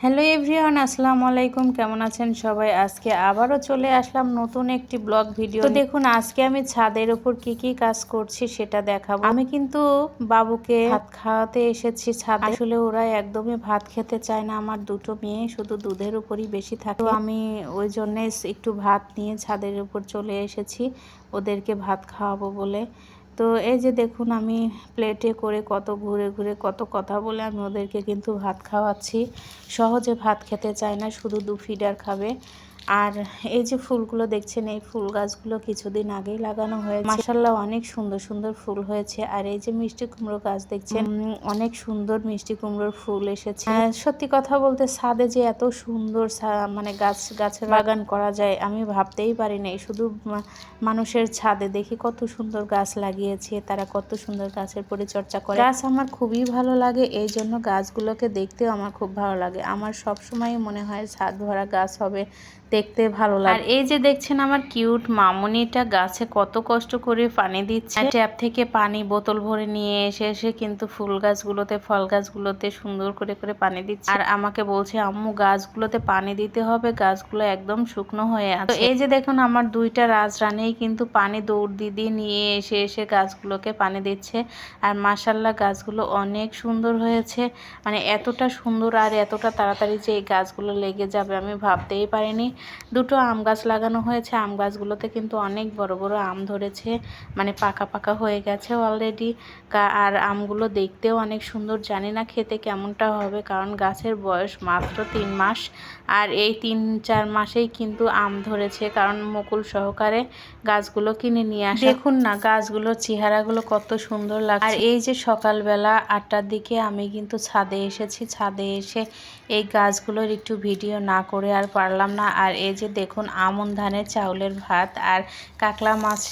Hello everyone, আসসালামু আলাইকুম। কেমন আছেন সবাই? আজকে আবারও চলে আসলাম নতুন একটি ব্লগ ভিডিও। তো দেখুন, আজকে আমি ছাদের উপর কি কাজ করছি সেটা দেখাবো। আমি কিন্তু বাবুকে ভাত খাওয়াতে এসেছি ছাদে। আসলে ওরা একদমই ভাত খেতে চায় না। আমার দুটো মেয়ে শুধু দুধের উপরই বেশি থাকে। তো আমি ওই জন্যে একটু ভাত নিয়ে ছাদের উপর চলে এসেছি ওদেরকে ভাত খাওয়াবো বলে। তো এই যে দেখুন, আমি প্লেটে করে কত ঘুরে ঘুরে কত কথা বলে আমি ওদেরকে কিন্তু ভাত খাওয়াচ্ছি। সহজে ভাত খেতে চায় না, শুধু 2 ফিডার খাবে। আর এই যে ফুলগুলো দেখছেন, এই ফুল গাছগুলো কিছুদিন আগেই লাগানো হয়েছে। মাশাআল্লাহ, অনেক সুন্দর সুন্দর ফুল হয়েছে। আর এই যে মিষ্টি কুমড়ো গাছ দেখছেন, অনেক সুন্দর মিষ্টি কুমড়োর ফুল এসেছে। সত্যি কথা বলতে, ছাদে যে এত সুন্দর মানে গাছের বাগান করা যায় আমি ভাবতেই পারি নাই। শুধু মানুষের ছাদে দেখি কত সুন্দর গাছ লাগিয়েছে, তারা কত সুন্দর গাছের পরিচর্যা করে। গাছ আমার খুবই ভালো লাগে, এই জন্য গাছগুলোকে দেখতেও আমার খুব ভালো লাগে। আমার সব সময় মনে হয় ছাদ ভরা গাছ হবে, দেখতে ভালো লাগে। আর এই যে দেখছেন, আমার কিউট মামুনিটা গাছে কত কষ্ট করে পানি দিচ্ছে। ট্যাপ থেকে পানি বোতল ভরে নিয়ে এসে কিন্তু ফুল গাছগুলোতে, ফল গাছগুলোতে সুন্দর করে করে পানি দিচ্ছে। আর আমাকে বলছে, আম্মু গাছগুলোতে পানি দিতে হবে, গাছগুলো একদম শুকনো হয়ে আছে। তো এই যে দেখুন, আমার দুইটা রাজরানীই কিন্তু পানি দৌড় দিয়ে নিয়ে এসে গাছগুলোকে পানি দিচ্ছে। আর মাশাআল্লাহ, গাছগুলো অনেক সুন্দর হয়েছে। মানে এতটা সুন্দর আর এতটা তাড়াতাড়ি যে এই গাছগুলো লেগে যাবে আমি ভাবতেই পারিনি। দুটো আম গাছ লাগানো হয়েছে, আম গাছগুলোতে কিন্তু অনেক বড় বড় আম ধরেছে, মানে পাকা পাকা হয়ে গেছে অলরেডি। আর আমগুলো দেখতেও অনেক সুন্দর। জানি না খেতে কেমনটা হবে, কারণ গাছের বয়স মাত্র 3 মাস। আর এই 3-4 মাসেই কিন্তু আম ধরেছে, কারণ মুকুল সহকারে গাছগুলো কিনে নিয়ে আসে। দেখুন না, গাছগুলোর চেহারাগুলো কত সুন্দর লাগছে। আর এই যে সকালবেলা 8টার দিকে আমি কিন্তু ছাদে এসেছি। ছাদে এসে এই গাছগুলোর একটু ভিডিও না করে আর পারলাম না। আর এই যে দেখুন, আমন ধানের চাউলের ভাত আর কাকলা মাছ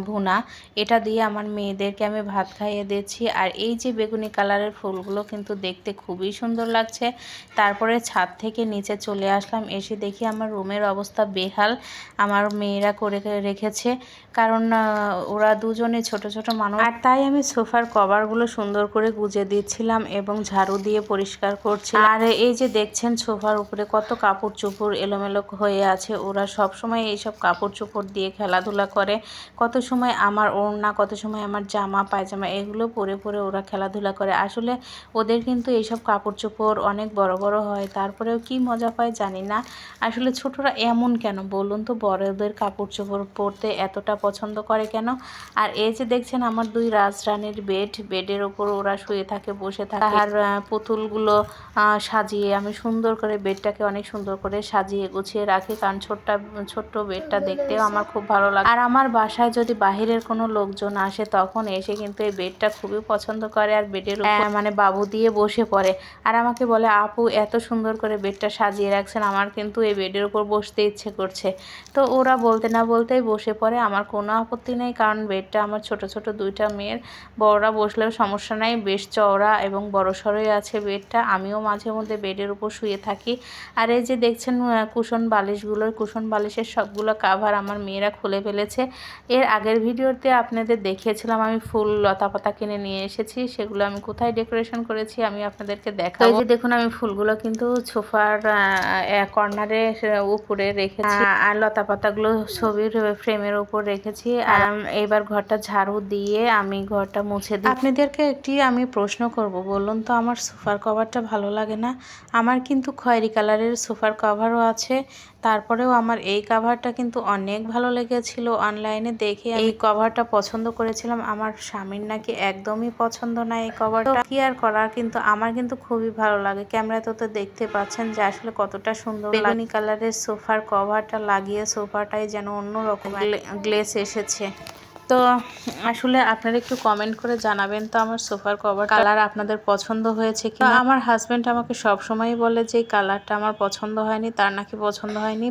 ভুনা, এটা দিয়ে আমার মেয়েদেরকে আমি ভাত খাইয়ে দিচ্ছি। আর এই যে বেগুনি কালারের ফুলগুলো কিন্তু দেখতে খুবই সুন্দর লাগছে। তারপরে ছাদ থেকে নিচে চলে আসলাম, এসে দেখি আমার রুমের অবস্থা বেহাল। আমার মেয়েরা করে রেখেছে, কারণ ওরা দুজনে ছোট ছোট মানুষ। আর তাই আমি সোফার কভারগুলো সুন্দর করে গুজে দিচ্ছিলাম এবং ঝাড়ু দিয়ে পরিষ্কার করছি। আর এই যে দেখছেন, সোফার উপরে কত কাপড় চোপড় এলোমেলো হয়ে আছে। ওরা সব সময় এইসব কাপড় চোপড় দিয়ে খেলাধুলা করে। কত সময় আমার ওড়না, কত সময় আমার জামা পায়জামা, এগুলো পরে পরে ওরা খেলাধুলা করে। আসলে ওদের কিন্তু এইসব কাপড় চোপড় অনেক বড় বড় হয়, তারপরেও কি মজা পায় জানি না। আসলে ছোটরা এমন কেন বলুন তো, বড়দের কাপড় চোপড় পরতে এতটা পছন্দ করে কেন? আর এই যে দেখছেন, আমার 2 রাজরানীর বেডের ওপর ওরা শুয়ে থাকে, বসে থাকে। আর পুতুলগুলো সাজিয়ে আমি সুন্দর করে বেডটাকে অনেক সুন্দর করে সাজিয়ে গুছিয়ে রাখি, কারণ ছোট্ট বেডটা দেখতেও আমার খুব ভালো লাগে। আর আমার বাসায় যদি বাহিরের কোনো লোকজন আসে, তখন এসে কিন্তু এই বেডটা খুবই পছন্দ করে আর বেডের উপর মানে বাবু দিয়ে বসে পড়ে। আর আমাকে বলে, আপু এত সুন্দর করে বেডটা সাজিয়ে রাখছেন, আমার কিন্তু এই বেডের উপর বসতে ইচ্ছে করছে। তো ওরা বলতে না বলতেই বসে পড়ে, আমার কোনো আপত্তি নেই, কারণ বেডটা আমার ছোট ছোট 2টা মেয়ের, বড়রা বসলেও সমস্যা নাই, বেশ চওড়া এবং বড়সড়ই আছে বেডটা। আমিও মাঝে মধ্যে বেডের উপর শুয়ে থাকি। আর এই যে দেখছেন, কুশন বালিশের সবগুলো কাভার আমার মেয়েরা খুলে ফেলেছে। এর আগের ভিডিওতে আপনাদের দেখিয়েছিলাম আমি ফুল লতা পাতা কিনে নিয়ে এসেছি, সেগুলো আমি কোথায় ডেকোরেশন করেছি আমি আপনাদেরকে দেখাবো। এই যে দেখুন, আমি ফুলগুলো কিন্তু সোফার কর্নারে উপরে রেখেছি, আর লতা পাতাগুলো ছবির ফ্রেমের উপর রেখেছি। আর এবার ঘরটা ঝাড়ু দিয়ে আমি ঘরটা মুছে দিই। আপনাদেরকে একটি আমি প্রশ্ন করব, বলুন তো, আমার সোফার কভারটা ভালো লাগে না? আমার কিন্তু খয়েরি কালারের সোফার কভারও আছে, তারপরেও আমার এই কভারটা কিন্তু অনেক ভালো লেগেছিল। অনলাইনে দেখে এই কভারটা পছন্দ করেছিলাম। আমার স্বামীর নাকি একদমই পছন্দ না এই কভারটা। কি আর করার, কিন্তু আমার কিন্তু খুবই ভালো লাগে। ক্যামেরাতে তো দেখতে পাচ্ছেন যে আসলে কতটা সুন্দর। বেগুনি কালারের সোফার কভারটা লাগিয়ে সোফাটায় যেন অন্যরকম গ্লেস এসেছে। তো আসলে আপনারা একটু কমেন্ট করে জানাবেন তো, আমার সোফার কভার কালার আপনাদের পছন্দ হয়েছে কি? আমার হাজব্যান্ড আমাকে সব সময় বলে যে এই কালারটা আমার পছন্দ হয়নি, তার নাকি পছন্দ হয়নি,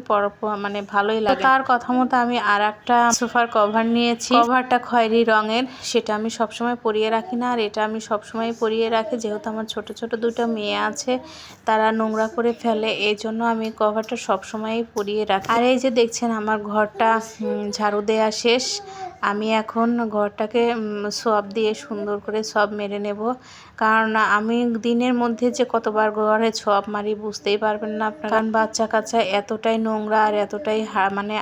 মানে ভালোই লাগে। তার কথা মতো আমি আর একটা সোফার কভার নিয়েছি। কভারটা খয়েরি রঙের, সেটা আমি সবসময় পরিয়ে রাখি না, আর এটা আমি সবসময় পরিয়ে রাখি, যেহেতু আমার ছোট ছোট 2টা মেয়ে আছে, তারা নোংরা করে ফেলে, এই জন্য আমি কভারটা সবসময়ই পরিয়ে রাখি। আর এই যে দেখছেন, আমার ঘরটা ঝাড়ু দেওয়া শেষ। আমি এখন ঘরটাকে সোয়াব দিয়ে সুন্দর করে সব মেরে নেব, কারণ আমি দিনের মধ্যে যে কতবার ঘরে ছোয়াব মারি বুঝতেই পারবেন না আপনারা। কারণ বাচ্চা কাচ্চা এতটাই নোংরা আর এতটাই মানে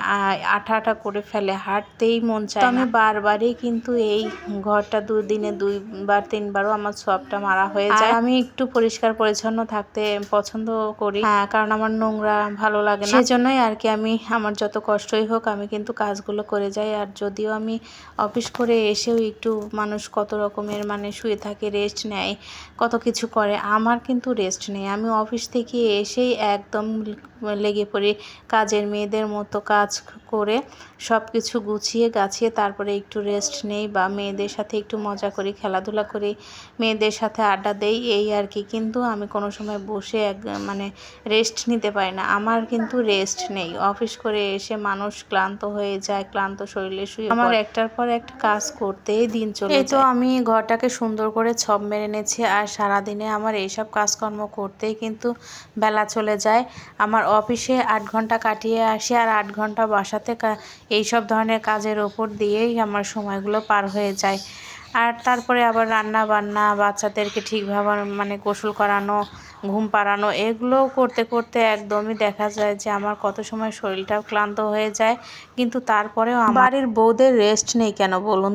আঠা আঠা করে ফেলে, হাঁটতেই মন চায়। আমি বারবারই কিন্তু এই ঘরটা দিনে 2বার 3বারও আমার ছোয়াবটা মারা হয়ে যায়। আমি একটু পরিষ্কার পরিচ্ছন্ন থাকতে পছন্দ করি, কারণ আমার নোংরা ভালো লাগে না। সেজন্যই আর কি আমি আমার যত কষ্টই হোক আমি কিন্তু কাজগুলো করে যাই। আর যদিও আমি অফিস করে এসেও একটু মানুষ কত রকমের মানে শুয়ে থাকে, রেস্ট নেয়, কত কিছু করে, আমার কিন্তু রেস্ট নেই। আমি অফিস থেকে এসেই একদম লেগে পড়ি কাজের মেয়েদের মতো, কাজ করে সব কিছু গুছিয়ে গাছিয়ে তারপরে একটু রেস্ট নেই বা মেয়েদের সাথে একটু মজা করি, খেলাধুলা করি, মেয়েদের সাথে আড্ডা দেই, এই আর কি। কিন্তু আমি কোনো সময় বসে মানে রেস্ট নিতে পারি না, আমার কিন্তু রেস্ট নেই। অফিস করে এসে মানুষ ক্লান্ত হয়ে যায়, ক্লান্ত শরীরে শুয়ে আমার একটার পর একটা কাজ করতেই দিন চলে যায়। তো আমি ঘরটাকে সুন্দর করে ছব মেরে নিয়েছি, আর সারাদিনে আমার এইসব কাজকর্ম করতেই কিন্তু বেলা চলে যায়। আমার অফিসে 8 ঘন্টা কাটিয়ে আসি, আর 8 ঘন্টা বাসাতে এইসব ধরনের কাজের ওপর দিয়েই আমার সময়গুলো পার হয়ে যায়। আর তারপরে আবার রান্না বান্না, বাচ্চাদেরকে ঠিকভাবে মানে গোসল করানো, ঘুম পাড়ানো, এগুলো করতে করতে একদমই দেখা যায় যে আমার কত সময় শরীরটাও ক্লান্ত হয়ে যায়। কিন্তু তারপরেও আমার বাড়ির বউদের রেস্ট নেই কেন বলুন?